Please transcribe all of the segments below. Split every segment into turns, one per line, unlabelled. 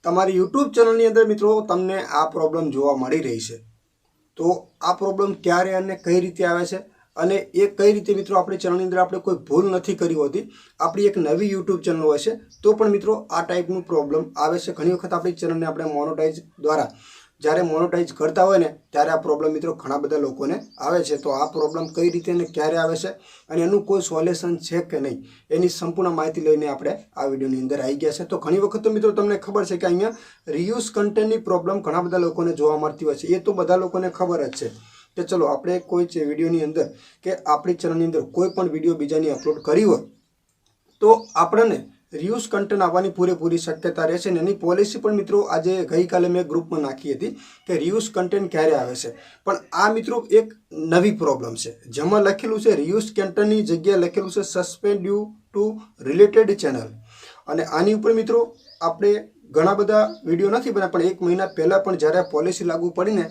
તમારી YouTube ચેનલની અંદર મિત્રો તમને આ પ્રોબ્લેમ જોવા મળી રહી છે તો આ પ્રોબ્લેમ ક્યારે અને કઈ રીતે આવે છે અને એ કઈ રીતે મિત્રો આપણી ચેનલની અંદર આપણે કોઈ ભૂલ નથી કરી હોતી આપણી એક નવી YouTube ચેનલ હોય છે તો પણ મિત્રો આ ટાઈપનું પ્રોબ્લેમ આવે છે ઘણી વખત આપણી ચેનલને આપણે મોનેટાઇઝ દ્વારા જ્યારે મોનેટાઇઝ કરતા હોય ને ત્યારે આ પ્રોબ્લેમ મિત્રો ઘણા બધા લોકોને આવે છે તો આ પ્રોબ્લેમ કઈ રીતે અને ક્યારે આવે છે અને એનું કોઈ સોલ્યુશન છે કે નહીં એની સંપૂર્ણ માહિતી લઈને આપણે આ વિડિયોની અંદર આવી ગયા છે તો ઘણી વખત તો મિત્રો તમને ખબર છે કે અહીંયા રીયુઝ કન્ટેન્ટની પ્રોબ્લેમ ઘણા બધા લોકોને જોવા મળતી હોય છે એ તો બધા લોકોને ખબર જ છે કે ચલો આપણે કોઈ વિડીયોની અંદર કે આપણી ચેનલની અંદર કોઈ પણ વિડીયો બીજાની અપલોડ કરી હોય તો આપણને રીયુઝ કન્ટેન્ટ આવવાની પૂરેપૂરી શક્યતા રહેશે ને એની પોલિસી પણ મિત્રો આજે ગઈકાલે મેં ગ્રુપમાં નાખી હતી કે રીયુઝ કન્ટેન્ટ ક્યારે આવે છે પણ આ મિત્રો એક નવી પ્રોબ્લેમ છે જેમાં લખેલું છે રીયુઝ કન્ટેન્ટની જગ્યાએ લખેલું છે suspend due to related channel અને આની ઉપર મિત્રો આપણે ઘણા બધા વિડીયો નથી બનાવ્યા પણ 1 મહિના પહેલાં પણ જ્યારે પોલિસી લાગુ પડીને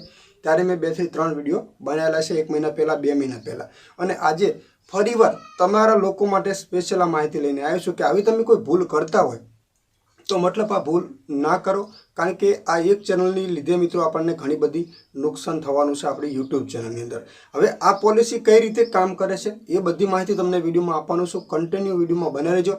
ત્યારે મેં 2 થી 3 વિડીયો બનાવેલા છે 1 મહિના પહેલાં 2 મહિના પહેલાં અને આજે ફરીવાર તમારા લોકો માટે સ્પેશિયલ આ માહિતી લઈને આવ્યો છું કે આવી તમે કોઈ ભૂલ કરતા હોય તો મતલબ આ ભૂલ ના કરો કારણ કે આ એક ચેનલની લીધે મિત્રો આપણને ઘણી બધી નુકસાન થવાનું છે આપણી YouTube ચેનલની અંદર હવે આ પોલિસી કઈ રીતે કામ કરે છે એ બધી માહિતી તમને વિડીયોમાં આપવાનું છું કન્ટિન્યુ વિડીયોમાં બને રહેજો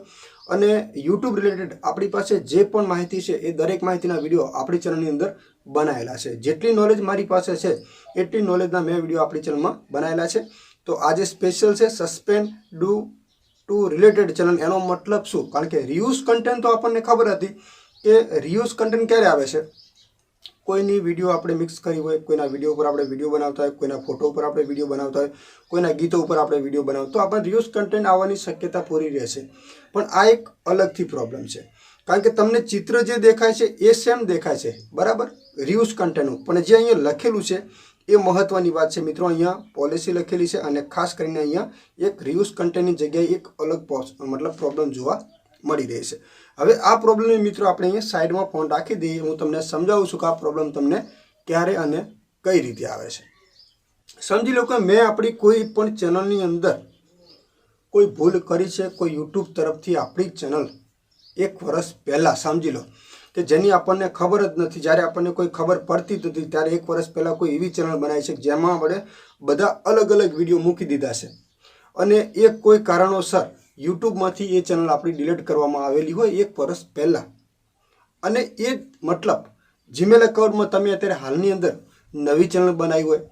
અને YouTube રિલેટેડ આપણી પાસે જે પણ માહિતી છે એ દરેક માહિતીના વિડીયો આપણી ચેનલની અંદર બનાવેલા છે જેટલી નોલેજ મારી પાસે છે એટલી નોલેજના મેં વિડીયો આપણી ચેનલમાં બનાવેલા છે તો આજે સ્પેશિયલ છે suspend due to related channel એનો મતલબ શું કારણ કે રીયુઝ કન્ટેન્ટ તો આપણને ખબર હતી કે રીયુઝ કન્ટેન્ટ ક્યારે આવે છે કોઈની વિડીયો આપણે મિક્સ કરી હોય કોઈના વિડીયો ઉપર આપણે વિડીયો બનાવતા હોય કોઈના ફોટો ઉપર આપણે વિડીયો બનાવતા હોય કોઈના ગીતો ઉપર આપણે વિડીયો બનાવતા તો આપણે રીયુઝ કન્ટેન્ટ આવવાની શક્યતા પૂરી રહેશે પણ આ એક અલગથી પ્રોબ્લેમ છે કારણ કે તમને ચિત્ર જે દેખાય છે એ સેમ દેખાય છે બરાબર રીયુઝ કન્ટેન્ટનું પણ જે અહીંયા લખેલું છે એ મહત્વની વાત છે મિત્રો અહીંયા પોલિસી લખેલી છે અને ખાસ કરીને અહીંયા એક રીયુઝ કન્ટેન્ટની જગ્યાએ એક અલગ મતલબ પ્રોબ્લેમ જોવા મળી રહી છે હવે આ પ્રોબ્લેમની મિત્રો આપણે અહીંયા સાઈડમાં ફોન રાખી દઈએ હું તમને સમજાવું છું કે આ પ્રોબ્લેમ તમને ક્યારે અને કઈ રીતે આવે છે સમજી લો કે મેં આપણી કોઈ પણ ચેનલની અંદર કોઈ ભૂલ કરી છે કોઈ YouTube તરફથી આપણી ચેનલ 1 વર્ષ પહેલાં સમજી લો કે જેની આપણને ખબર જ નથી જ્યારે આપણને કોઈ ખબર પડતી જ નથી ત્યારે 1 વર્ષ પહેલાં કોઈ એવી ચેનલ બનાવી છે જેમાં આપણે બધા અલગ અલગ વિડીયો મૂકી દીધા છે અને એક કોઈ કારણોસર યુટ્યુબમાંથી એ ચેનલ આપણી ડિલીટ કરવામાં આવેલી હોય 1 વર્ષ પહેલાં અને એ મતલબ જીમેલ એકાઉન્ટમાં તમે અત્યારે હાલની અંદર નવી ચેનલ બનાવી હોય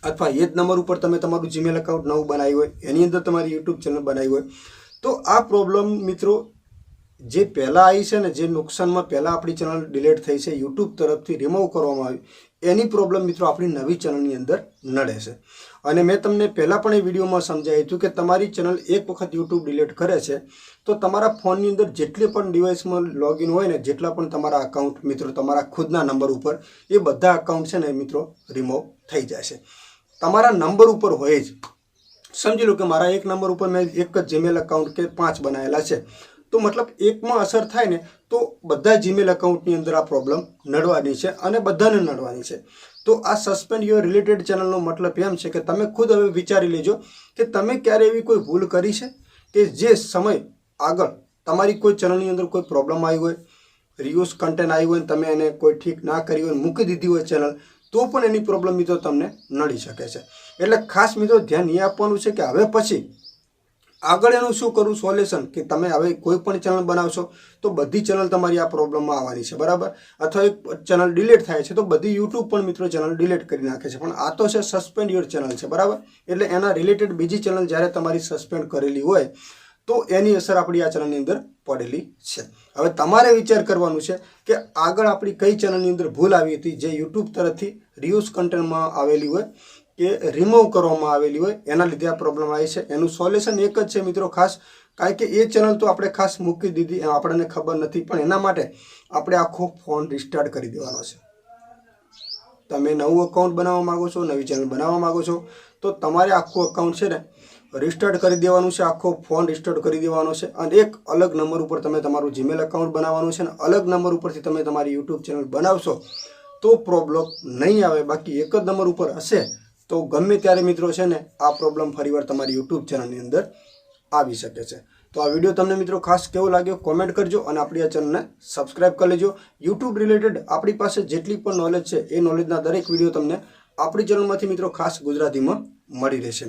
અથવા એ જ નંબર ઉપર તમે તમારું જીમેલ એકાઉન્ટ નવું બનાવ્યું હોય એની અંદર તમારી યુટ્યુબ ચેનલ બનાવી હોય તો આ પ્રોબ્લેમ મિત્રો જે પહેલાં આવી છે ને જે નુકસાનમાં પહેલાં આપણી ચેનલ ડિલીટ થઈ છે યુટ્યુબ તરફથી રિમૂવ કરવામાં આવી એની પ્રોબ્લેમ મિત્રો આપણી નવી ચેનલની અંદર નડે છે અને મેં તમને પહેલાં પણ એ વિડીયોમાં સમજાવ્યું હતું કે તમારી ચેનલ એક વખત યુટ્યુબ ડિલીટ કરે છે તો તમારા ફોનની અંદર જેટલી પણ ડિવાઇસમાં લોગિન હોય ને જેટલા પણ તમારા અકાઉન્ટ મિત્રો તમારા ખુદના નંબર ઉપર એ બધા અકાઉન્ટ છે ને મિત્રો રિમૂવ થઈ જાય છે તમારા નંબર ઉપર હોય જ સમજી લો કે મારા એક નંબર ઉપર મેં એક જ જીમેલ એકાઉન્ટ કે 5 બનાવેલા છે તો મતલબ એકમાં અસર થાય ને તો બધા જીમેલ એકાઉન્ટની અંદર આ પ્રોબ્લેમ નડવાની છે અને બધાને નડવાની છે તો આ સસ્પેન્ડ યોર રિલેટેડ ચેનલનો મતલબ એમ છે કે તમે ખુદ હવે વિચારી લેજો કે તમે ક્યારે એવી કોઈ ભૂલ કરી છે કે જે સમય આગળ તમારી કોઈ ચેનલની અંદર કોઈ પ્રોબ્લેમ આવી હોય રીયુઝ કન્ટેન્ટ આવી હોય તમે એને કોઈ ઠીક ના કરી હોય મૂકી દીધી હોય ચેનલ તો પણ એની પ્રોબ્લેમ મિત્રો તમને નડી શકે છે એટલે ખાસ મિત્રો ધ્યાન એ આપવાનું છે કે હવે પછી આગળ એનું શું કરવું સોલ્યુશન કે તમે હવે કોઈ પણ ચેનલ બનાવશો તો બધી ચેનલ તમારી આ પ્રોબ્લેમમાં આવવાની છે બરાબર અથવા એક ચેનલ ડિલીટ થાય છે તો બધી YouTube પણ મિત્રો ચેનલ ડિલીટ કરી નાખે છે પણ આ તો છે સસ્પેન્ડ યોર ચેનલ છે બરાબર એટલે એના રિલેટેડ બીજી ચેનલ જ્યારે તમારી સસ્પેન્ડ કરેલી હોય તો એની અસર આપણી આ ચેનલની અંદર પડેલી છે હવે તમારે વિચાર કરવાનું છે કે આગળ આપણી કઈ ચેનલની અંદર ભૂલ આવી હતી જે YouTube તરફથી રીયુઝ કન્ટેન્ટમાં આવેલી હોય કે રિમૂવ કરવામાં આવેલી હોય એના લીધે આ પ્રોબ્લેમ આવી છે એનું સોલ્યુશન એક જ છે મિત્રો ખાસ કારણ કે એ ચેનલ તો આપણે ખાસ મૂકી દીધી આપણને ખબર નથી પણ એના માટે આપણે આખો ફોન રિસ્ટાર્ટ કરી દેવાનો છે તમે નવું અકાઉન્ટ બનાવવા માગો છો નવી ચેનલ બનાવવા માગો છો તો તમારે આખું અકાઉન્ટ છે ને રિસ્ટાર્ટ કરી દેવાનું છે આખો ફોન રિસ્ટાર્ટ કરી દેવાનો છે અને એક અલગ નંબર ઉપર તમે તમારું જીમેલ એકાઉન્ટ બનાવવાનું છે અને અલગ નંબર ઉપરથી તમે તમારી યુટ્યુબ ચેનલ બનાવશો તો પ્રોબ્લેમ નહીં આવે બાકી એક જ નંબર ઉપર હશે તો ગમે ત્યારે મિત્રો છે ને આ પ્રોબ્લેમ ફરીવાર તમારી યુટ્યુબ ચેનલની અંદર આવી શકે છે તો આ વિડીયો તમને મિત્રો ખાસ કેવો લાગ્યો કોમેન્ટ કરજો અને આપણી આ ચેનલને સબસ્ક્રાઇબ કરી લેજો. યુટ્યુબ રિલેટેડ આપણી પાસે જેટલી પણ નોલેજ છે એ નોલેજના દરેક વિડીયો તમને આપણી ચેનલમાંથી મિત્રો ખાસ ગુજરાતીમાં મળી રહેશે.